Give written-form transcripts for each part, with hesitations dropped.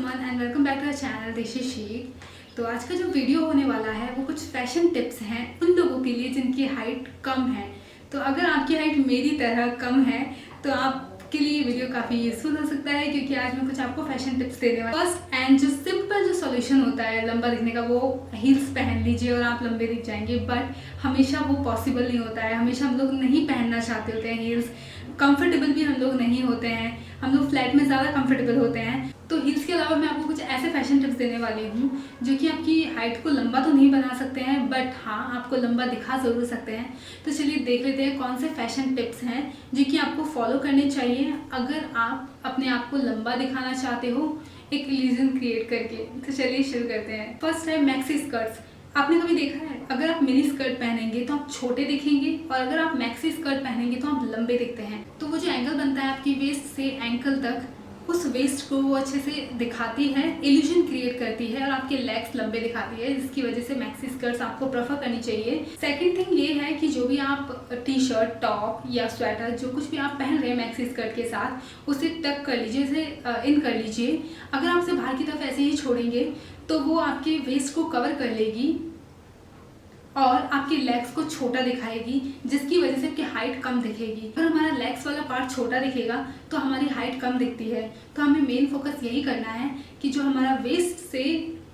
Everyone and welcome back to our channel this is शीक। तो आज का जो वीडियो होने वाला है वो कुछ फैशन टिप्स हैं उन लोगों के लिए जिनकी हाइट कम है। तो अगर आपकी हाइट मेरी तरह कम है तो आपके लिए वीडियो काफ़ी यूजफुल हो सकता है, क्योंकि आज मैं कुछ आपको फैशन टिप्स देने वाली। फर्स्ट एंड जो सिंपल जो सॉल्यूशन होता है लंबा दिखने का, वो हील्स पहन लीजिए और आप लंबे दिख जाएंगे। बट हमेशा वो पॉसिबल नहीं होता है, हमेशा हम लोग नहीं पहनना चाहते होते हैं हील्स। कंफर्टेबल भी हम लोग नहीं होते हैं, हम लोग फ्लैट में ज़्यादा कंफर्टेबल होते हैं। तो हील्स के अलावा मैं आपको कुछ ऐसे फैशन टिप्स देने वाली हूँ जो कि आपकी हाइट को लंबा तो नहीं बना सकते हैं, बट हाँ आपको लंबा दिखा ज़रूर सकते हैं। तो चलिए देख लेते हैं कौन से फैशन टिप्स हैं जो कि आपको फॉलो करने चाहिए अगर आप अपने आप को लंबा दिखाना चाहते हो एक इल्यूजन क्रिएट करके। तो चलिए शुरू करते हैं। फर्स्ट है मैक्सी स्कर्ट्स। आपने कभी देखा है अगर आप मिनी स्कर्ट पहनेंगे तो आप छोटे दिखेंगे, और अगर आप मैक्सी स्कर्ट पहनेंगे तो आप लंबे दिखते हैं। तो वो जो एंगल बनता है आपकी वेस्ट से एंकल तक, उस वेस्ट को वो अच्छे से दिखाती है, इल्यूजन क्रिएट करती है और आपके लेग्स लंबे दिखाती है, जिसकी वजह से मैक्सी स्कर्ट्स आपको प्रेफर करनी चाहिए। सेकंड थिंग ये है कि जो भी आप टी शर्ट, टॉप या स्वेटर, जो कुछ भी आप पहन रहे हैं मैक्सी स्कर्ट के साथ, उसे टक कर लीजिए, उसे इन कर लीजिए। अगर आप उसे बाहर की तरफ ऐसे ही छोड़ेंगे तो वो आपके वेस्ट को कवर कर लेगी और आपके लेग्स को छोटा दिखाएगी, जिसकी वजह से आपकी हाइट कम दिखेगी। अगर हमारा लेग्स वाला पार्ट छोटा दिखेगा तो हमारी हाइट कम दिखती है। तो हमें मेन फोकस यही करना है कि जो हमारा वेस्ट से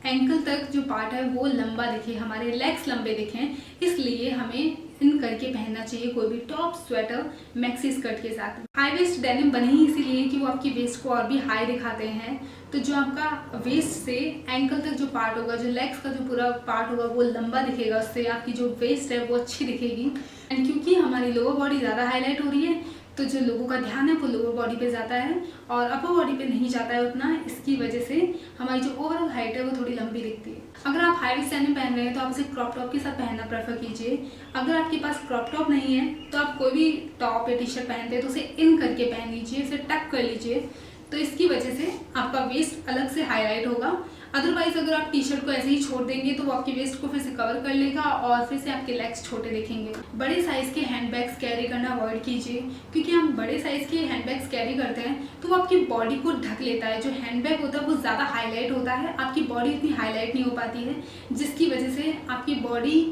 एंकल तक जो पार्ट है वो लंबा दिखे, हमारे लेग्स लंबे दिखें। इसलिए हमें इन करके पहनना चाहिए कोई भी टॉप, स्वेटर मैक्सी स्कर्ट के साथ। हाई वेस्ट डेनिम बने ही इसीलिए कि वो आपकी वेस्ट को और भी हाई दिखाते हैं। तो जो आपका वेस्ट से एंकल तक जो पार्ट होगा, जो लेग्स का जो पूरा पार्ट होगा वो लंबा दिखेगा, उससे आपकी जो वेस्ट है वो अच्छी दिखेगी। एंड क्योंकि हमारी लोअर बॉडी ज़्यादा हाईलाइट हो रही है तो जो लोगों का ध्यान है वो लोअर बॉडी पे जाता है और अपर बॉडी पे नहीं जाता है उतना। इसकी वजह से हमारी जो ओवरऑल हाइट है वो थोड़ी लंबी दिखती है। अगर आप हाई वेस्ट डेनिम पहन रहे हैं तो आप उसे क्रॉप टॉप के साथ पहनना प्रेफर कीजिए। अगर आपके पास क्रॉप टॉप नहीं है तो आप कोई भी टॉप या टी शर्ट पहनते हैं तो उसे इन करके पहन लीजिए, उसे टक कर लीजिए। तो इसकी वजह से आपका वेस्ट अलग से हाईलाइट होगा। अदरवाइज अगर आप टी शर्ट को ऐसे ही छोड़ देंगे तो वो आपकी वेस्ट को फिर से कवर कर लेगा और फिर से आपके लेग्स छोटे दिखेंगे। बड़े साइज़ के हैंडबैग्स कैरी करना अवॉइड कीजिए, क्योंकि हम बड़े साइज़ के हैंडबैग्स कैरी करते हैं तो वो आपकी बॉडी को ढक लेता है। जो हैंडबैग होता है वो ज़्यादा हाईलाइट होता है, आपकी बॉडी इतनी हाईलाइट नहीं हो पाती है, जिसकी वजह से आपकी बॉडी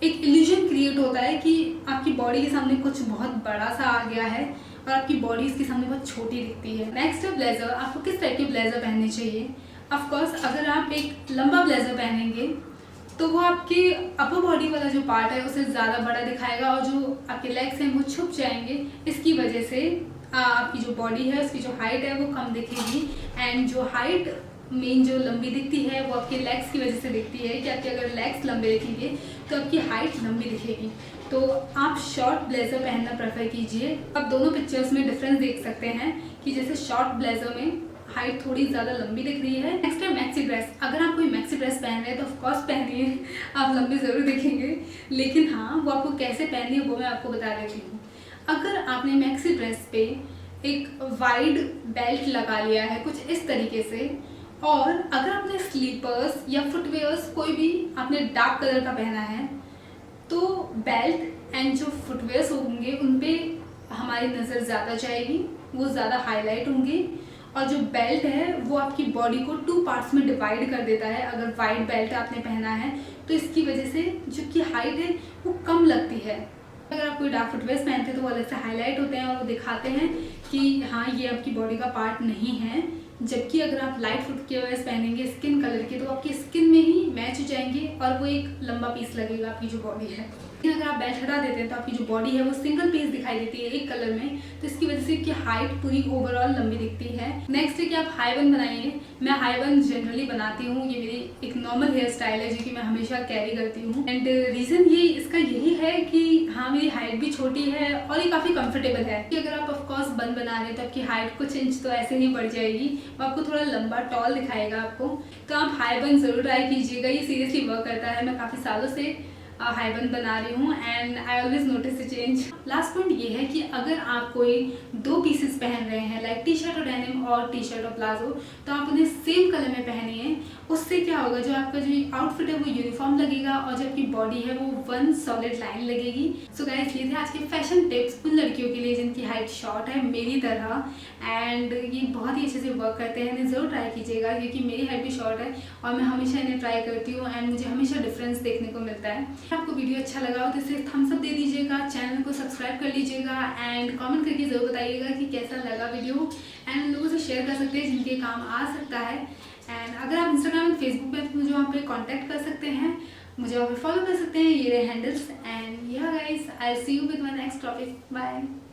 एक इल्यूजन क्रिएट होता है कि आपकी बॉडी के सामने कुछ बहुत बड़ा सा आ गया है और आपकी बॉडी इसके सामने बहुत छोटी दिखती है। नेक्स्ट है ब्लेजर। आपको किस टाइप के ब्लेजर पहनने चाहिए? ऑफकोर्स अगर आप एक लंबा ब्लेजर पहनेंगे तो वो आपके अपर बॉडी वाला जो पार्ट है उसे ज़्यादा बड़ा दिखाएगा और जो आपके लेग्स हैं वो छुप जाएंगे। इसकी वजह से आपकी जो बॉडी है उसकी जो हाइट है वो कम दिखेगी। एंड जो हाइट मेन जो लंबी दिखती है वो आपके लेग्स की वजह से दिखती है कि आपके अगर लेग्स लंबे दिखेंगे तो आपकी हाइट लंबी दिखेगी। तो आप शॉर्ट ब्लेजर पहनना प्रेफर कीजिए। आप दोनों पिक्चर्स में डिफरेंस देख सकते हैं कि जैसे शॉर्ट ब्लेजर में हाइट थोड़ी ज़्यादा लंबी दिख रही है। नेक्स्ट है मैक्सी ड्रेस। अगर आप कोई मैक्सी ड्रेस पहन रहे हैं तो ऑफकोर्स पहनिए, आप लंबे ज़रूर दिखेंगे, लेकिन हाँ वो आपको कैसे पहननी है वो मैं आपको बता देती हूँ। अगर आपने मैक्सी ड्रेस पे एक वाइड बेल्ट लगा लिया है कुछ इस तरीके से, और अगर आपने स्लीपर्स या फुटवेयर्स कोई भी आपने डार्क कलर का पहना है, तो बेल्ट एंड जो फुटवेयर्स होंगे उन पे हमारी नज़र ज़्यादा जाएगी, वो ज़्यादा हाईलाइट होंगे। और जो बेल्ट है वो आपकी बॉडी को 2 पार्ट्स में डिवाइड कर देता है। अगर वाइड बेल्ट आपने पहना है तो इसकी वजह से जो कि हाइट है वो कम लगती है। अगर आप कोई डार्क फुटवेयर्स पहनते हैं तो वो अलग से हाईलाइट होते हैं और वो दिखाते हैं कि हाँ ये आपकी बॉडी का पार्ट नहीं है। जबकि अगर आप लाइट फुटवेयर्स पहनेंगे स्किन कलर के तो आपकी स्किन में ही मैच हो जाएंगे और वो एक लंबा पीस लगेगा आपकी जो बॉडी है। लेकिन अगर आप बेल्ट हटा देते हैं तो आपकी जो बॉडी है वो सिंगल पीस दिखाई देती है एक कलर में, तो इसकी वजह से कि हाइट पूरी ओवरऑल लंबी दिखती है। नेक्स्ट है कि आप हाई बन बनाइए। मैं हाई बन जनरली बनाती हूँ, ये मेरी एक नॉर्मल हेयर स्टाइल है जो कि मैं हमेशा कैरी करती हूँ। एंड रीज़न ये इसका यही है कि हाँ मेरी हाइट भी छोटी है और ये काफ़ी कंफर्टेबल है। कि अगर आप ऑफकोर्स बन बना रहे हैं तो आपकी हाइट कुछ इंच तो ऐसे ही बढ़ जाएगी, वो आपको थोड़ा लंबा टॉल दिखाएगा आपको। तो आप हाई बन ज़रूर ट्राई कीजिएगा, ये सीरियसली वर्क करता है। मैं काफ़ी सालों से हाई बन बना रही हूँ and I always notice the change. Last point ये है कि अगर आप कोई 2 पीसेस पहन रहे हैं लाइक टी शर्ट और डेनिम और टी शर्ट और प्लाजो, तो आप उन्हें सेम कलर में पहनिए। उससे क्या होगा, जो आपका जो आउटफिट है वो यूनिफॉर्म लगेगा और जो आपकी बॉडी है वो वन सॉलिड लाइन लगेगी। सो गाइस, ये थे आज के फैशन टिप्स उन लड़कियों के लिए जिनकी हाइट शॉर्ट है मेरी तरह, एंड ये बहुत ही अच्छे से वर्क करते हैं। इन्हें ज़रूर ट्राई कीजिएगा क्योंकि मेरी हाइट भी शॉर्ट है और मैं हमेशा इन्हें ट्राई करती हूँ एंड मुझे हमेशा डिफरेंस देखने को मिलता है। आपको वीडियो अच्छा लगा हो तो इसे थम्स अप दे दीजिएगा, चैनल को सब्सक्राइब कर लीजिएगा एंड कमेंट करके ज़रूर बताइएगा कि कैसा लगा वीडियो, एंड उन लोगों से शेयर कर सकते हैं जिनके काम आ सकता है। एंड अगर आप इंस्टाग्राम एंड फेसबुक पे मुझे वहाँ पे कांटेक्ट कर सकते हैं, मुझे वहाँ पे फॉलो कर सकते हैं, ये रहे handles. And yeah guys, I see you with my next topic. Bye.